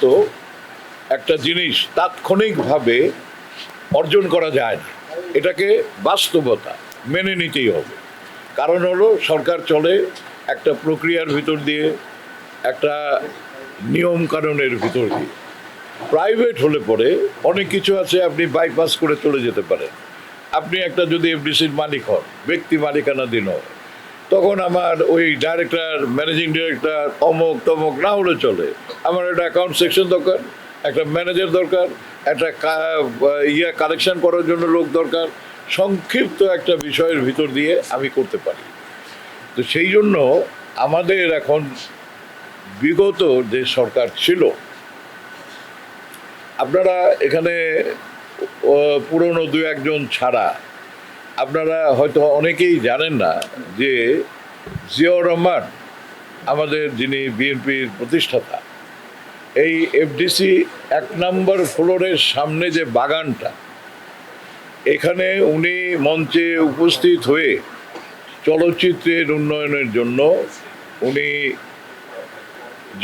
মতো একটা জিনিস তাৎক্ষণিকভাবে অর্জন করা যায় না। এটাকে বাস্তবতা মেনে নিতেই হবে। কারণ হলো সরকার চলে একটা প্রক্রিয়ার ভিতর দিয়ে, একটা নিয়ম কানুনের ভিতর দিয়ে। প্রাইভেট হলে পরে অনেক কিছু আছে, আপনি বাইপাস করে চলে যেতে পারেন। আপনি একটা যদি এফডিসির মালিক হন, ব্যক্তি মালিকানাধীন হয়, তখন আমার ওই ডাইরেক্টর, ম্যানেজিং ডিরেক্টর, অমুক তমুক না হলে চলে। আমার একটা অ্যাকাউন্ট সেকশন দরকার, একটা ম্যানেজার দরকার, একটা কালেকশন করার জন্য লোক দরকার। সংক্ষিপ্ত একটা বিষয়ের ভিতর দিয়ে আমি করতে পারি। তো সেই জন্য আমাদের এখন বিগত যে সরকার ছিল, আপনারা এখানে পুরনো দু একজন ছাড়া আপনারা হয়তো অনেকেই জানেন না যে জিয়াউর রহমান আমাদের, যিনি বিএনপির প্রতিষ্ঠাতা, এই এফডিসি 1 নম্বর ফ্লোরের সামনে যে বাগানটা, এখানে উনি মঞ্চে উপস্থিত হয়ে চলচ্চিত্রের উন্নয়নের জন্য উনি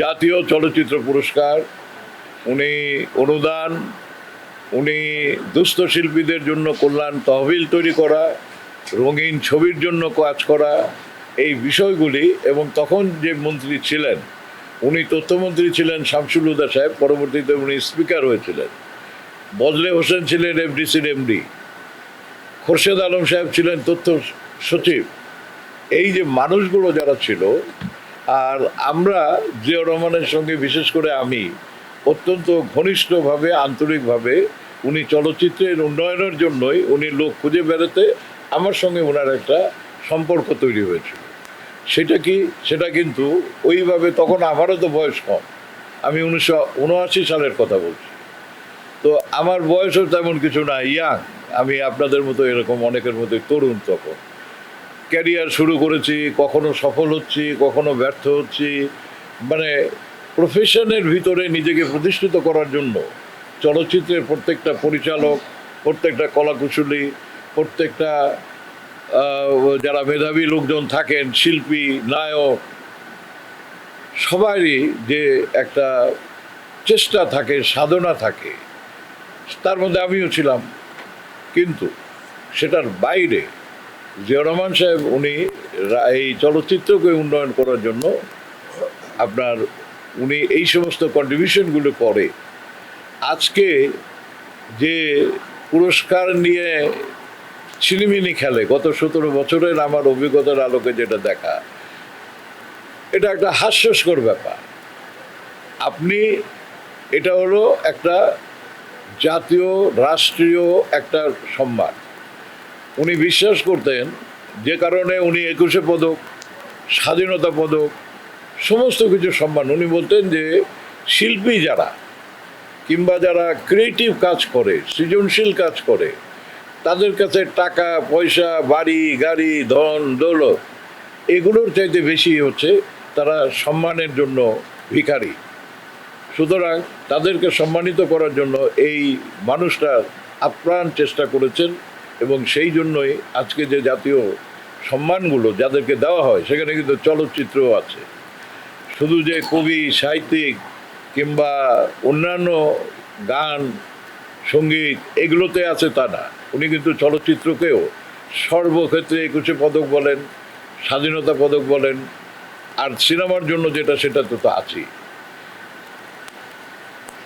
জাতীয় চলচ্চিত্র পুরস্কার, উনি অনুদান, উনি দুস্থ শিল্পীদের জন্য কল্যাণ তহবিল তৈরি করা, রঙিন ছবির জন্য কাজ করা, এই বিষয়গুলি। এবং তখন যে মন্ত্রী ছিলেন, উনি তথ্যমন্ত্রী ছিলেন শামসুল হুদা সাহেব, পরবর্তীতে উনি স্পিকার হয়েছিলেন। বজলে হোসেন ছিলেন এফডিসির এমডি, খোরশেদ আলম সাহেব ছিলেন তথ্য সচিব। এই যে মানুষগুলো যারা ছিল, আর আমরা জিয়াউর রহমানের সঙ্গে বিশেষ করে আমি অত্যন্ত ঘনিষ্ঠভাবে, আন্তরিকভাবে, উনি চলচ্চিত্রের উন্নয়নের জন্যই উনি লোক খুঁজে বেড়াতে আমার সঙ্গে ওনার একটা সম্পর্ক তৈরি হয়েছিল। সেটা কিন্তু ওইভাবে, তখন আমারও তো বয়স কম, আমি 1979 সালের কথা বলছি। তো আমার বয়সও তেমন কিছু না, ইয়াং। আমি আপনাদের মতো এরকম অনেকের মতোই তরুণ। তখন ক্যারিয়ার শুরু করেছি, কখনো সফল হচ্ছি, কখনো ব্যর্থ হচ্ছি। মানে প্রফেশনের ভিতরে নিজেকে প্রতিষ্ঠিত করার জন্য চলচ্চিত্রের প্রত্যেকটা পরিচালক, প্রত্যেকটা কলাকুশলী, প্রত্যেকটা যারা মেধাবী লোকজন থাকেন, শিল্পী, নায়ক, সবারই যে একটা চেষ্টা থাকে, সাধনা থাকে, তার মধ্যে আমিও ছিলাম। কিন্তু সেটার বাইরে জিয়াউর রহমান সাহেব উনি এই চলচ্চিত্রকে উন্নয়ন করার জন্য উনি এই সমস্ত কন্ট্রিবিউশনগুলো করে। আজকে যে পুরস্কার নিয়ে ছিনিমিনি খেলে, গত 17 বছরের আমার অভিজ্ঞতার আলোকে যেটা দেখা, এটা একটা হাস্যস্কর ব্যাপার। এটা হলো একটা জাতীয়, রাষ্ট্রীয় একটা সম্মান। উনি বিশ্বাস করতেন, যে কারণে উনি 21শে পদক, স্বাধীনতা পদক, সমস্ত কিছু সম্মান। উনি বলতেন যে শিল্পী যারা, কিংবা যারা ক্রিয়েটিভ কাজ করে, সৃজনশীল কাজ করে, তাদের কাছে টাকা পয়সা, বাড়ি গাড়ি, ধন দৌলত, এগুলোর চাইতে বেশি হচ্ছে তারা সম্মানের জন্য ভিখারি। সুতরাং তাদেরকে সম্মানিত করার জন্য এই মানুষটা আপ্রাণ চেষ্টা করেছেন। এবং সেই জন্যই আজকে যে জাতীয় সম্মানগুলো যাদেরকে দেওয়া হয়, সেখানে কিন্তু চলচ্চিত্রও আছে। শুধু যে কবি, সাহিত্যিক কিংবা অন্যান্য গান, সঙ্গীত এগুলোতে আছে তা না। উনি কিন্তু চলচ্চিত্রকেও সর্বক্ষেত্রে 21শে পদক বলেন, স্বাধীনতা পদক বলেন, আর সিনেমার জন্য যেটা, সেটা তো আছেই।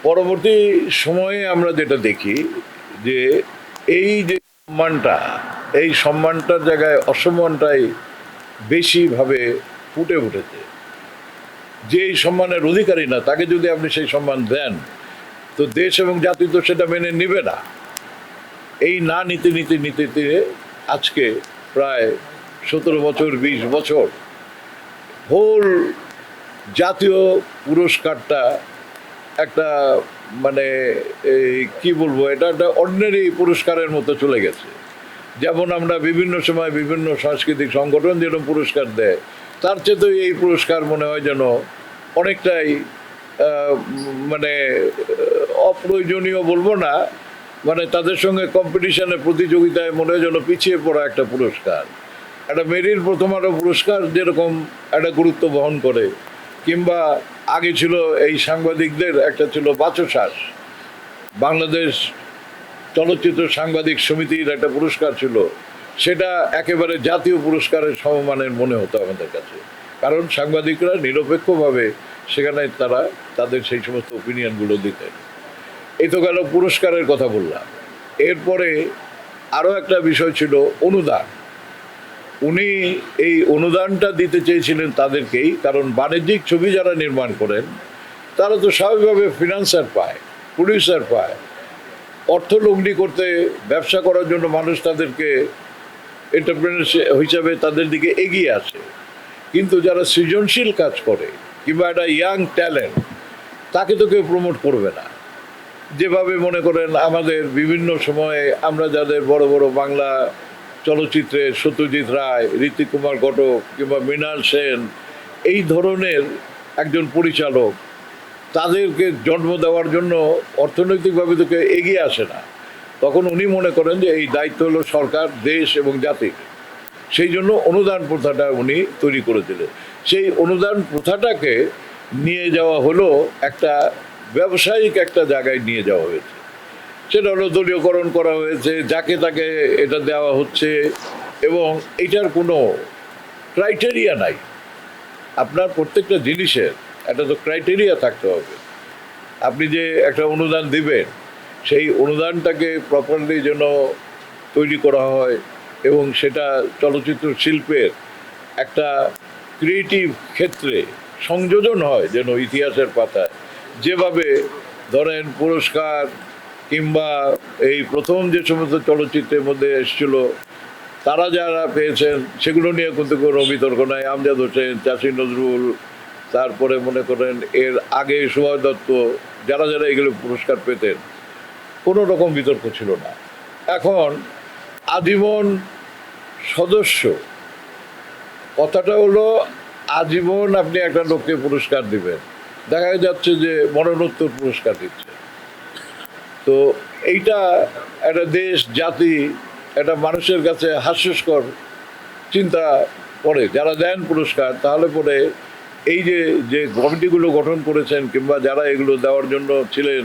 পরবর্তী সময়ে আমরা যেটা দেখি যে এই যে সম্মানটা, এই সম্মানটার জায়গায় অসম্মানটাই বেশিভাবে ফুটে উঠেছে। যে এই সম্মানের অধিকারী না, তাকে যদি আপনি সেই সম্মান দেন, তো দেশ এবং জাতি তো সেটা মেনে নিবে না। এই না নিতে নিতে নিতে আজকে প্রায় 17 বছর, 20 বছর হোল জাতীয় পুরস্কারটা একটা, মানে কি বলবো, এটা একটা অর্ডিনারি পুরস্কারের মতো চলে গেছে। যেমন আমরা বিভিন্ন সময় বিভিন্ন সাংস্কৃতিক সংগঠন যেরকম পুরস্কার দেয়, তার চেয়ে এই পুরস্কার মনে হয় যেন অনেকটাই মানে অপ্রয়োজনীয় বলবো না, মানে তাদের সঙ্গে কম্পিটিশনে, প্রতিযোগিতায় মনে হয় যেন পিছিয়ে পড়া একটা পুরস্কার। একটা মেরিল প্রথম আলো পুরস্কার যেরকম একটা গুরুত্ব বহন করে, কিংবা আগে ছিল এই সাংবাদিকদের একটা ছিল বাচসাস, বাংলাদেশ চলচ্চিত্র সাংবাদিক সমিতির একটা পুরস্কার ছিল, সেটা একেবারে জাতীয় পুরস্কারের সমমানের মনে হতো আমাদের কাছে, কারণ সাংবাদিকরা নিরপেক্ষভাবে সেখানে তারা তাদের সেই সমস্ত ওপিনিয়নগুলো দিতেন। এই তো গেল পুরস্কারের কথা বললাম। এরপরে আরও একটা বিষয় ছিল অনুদান। উনি এই অনুদানটা দিতে চেয়েছিলেন তাদেরকেই, কারণ বাণিজ্যিক ছবি যারা নির্মাণ করেন তারা তো স্বাভাবিকভাবে ফিনান্সার পায়, প্রডিউসার পায়, অর্থ লগ্নি করতে, ব্যবসা করার জন্য মানুষ তাদেরকে এন্টারপ্রেনার হিসাবে তাদের দিকে এগিয়ে আসে। কিন্তু যারা সৃজনশীল কাজ করে কিংবা একটা ইয়াং ট্যালেন্ট, তাকে তো কেউ প্রমোট করবে না। যেভাবে মনে করেন আমাদের বিভিন্ন সময়ে আমরা যাদের বড় বড় বাংলা চলচ্চিত্রে সত্যজিৎ রায়, ঋত্বিক কুমার ঘটক কিংবা মৃণাল সেন, এই ধরনের একজন পরিচালক, তাদেরকে জন্ম দেওয়ার জন্য অর্থনৈতিকভাবে তো কেউ এগিয়ে আসে না। তখন উনি মনে করেন যে এই দায়িত্ব হলো সরকার, দেশ এবং জাতির। সেই জন্য অনুদান প্রথাটা উনি তৈরি করেছিলেন। সেই অনুদান প্রথাটাকে নিয়ে যাওয়া হলো একটা ব্যবসায়িক একটা জায়গায় নিয়ে যাওয়া হয়েছে। সেটা হলো দলীয়করণ করা হয়েছে, যাকে তাকে এটা দেওয়া হচ্ছে, এবং এটার কোনো ক্রাইটেরিয়া নাই। আপনার প্রত্যেকটা জিনিসের একটা তো ক্রাইটেরিয়া থাকতে হবে। আপনি যে একটা অনুদান দিবেন, সেই অনুদানটাকে প্রপারলি যেন তৈরি করা হয় এবং সেটা চলচ্চিত্র শিল্পের একটা ক্রিয়েটিভ ক্ষেত্রে সংযোজন হয়, যেন ইতিহাসের পাতায় যেভাবে ধরেন পুরস্কার কিংবা এই প্রথম যে সমস্ত চলচ্চিত্রের মধ্যে এসেছিল তারা যারা পেয়েছেন সেগুলো নিয়ে কিন্তু কোনো বিতর্ক নাই। আমজাদ হোসেন, চাষী নজরুল, তারপরে মনে করেন এর আগে সুভাষ দত্ত, যারা যারা এগুলো পুরস্কার পেতেন, কোনো রকম বিতর্ক ছিল না। এখন আজীবন সদস্য, কথাটা হলো আজীবন আপনি একটা লোককে পুরস্কার দিবেন, দেখা যাচ্ছে যে মরণোত্তর পুরস্কার দিচ্ছে। তো এইটা একটা দেশ, জাতি, একটা মানুষের কাছে হাস্যস্কর চিন্তা করে যারা দেন পুরস্কার। তাহলে পরে এই যে যে কমিটিগুলো গঠন করেছেন কিংবা যারা এগুলো দেওয়ার জন্য ছিলেন,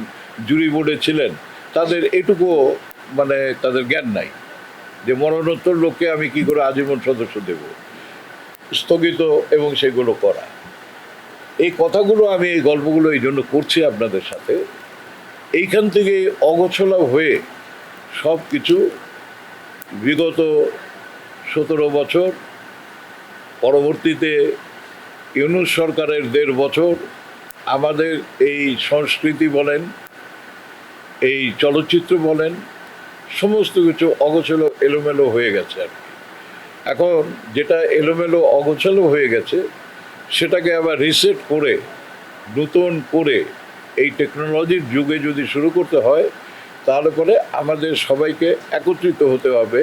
জুরি বোর্ডে ছিলেন, তাদের এটুকু মানে তাদের জ্ঞান নাই যে মরণোত্তর লোককে আমি কি করে আজীবন সদস্য দেব, স্থগিত এবং সেগুলো করা। এই কথাগুলো আমি, এই গল্পগুলো এই জন্য করছি আপনাদের সাথে। এইখান থেকে অগোছলা হয়ে সব কিছু বিগত 17 বছর, পরবর্তীতে ইউনূস সরকারের 1.5 বছর, আমাদের এই সংস্কৃতি বলেন, এই চলচ্চিত্র বলেন, সমস্ত কিছু অগোছলো এলোমেলো হয়ে গেছে আর কি। এখন যেটা এলোমেলো অগোছালো হয়ে গেছে সেটাকে আবার রিসেট করে নতুন করে এই টেকনোলজির যুগে যদি শুরু করতে হয়, তাহলে পরে আমাদের সবাইকে একত্রিত হতে হবে।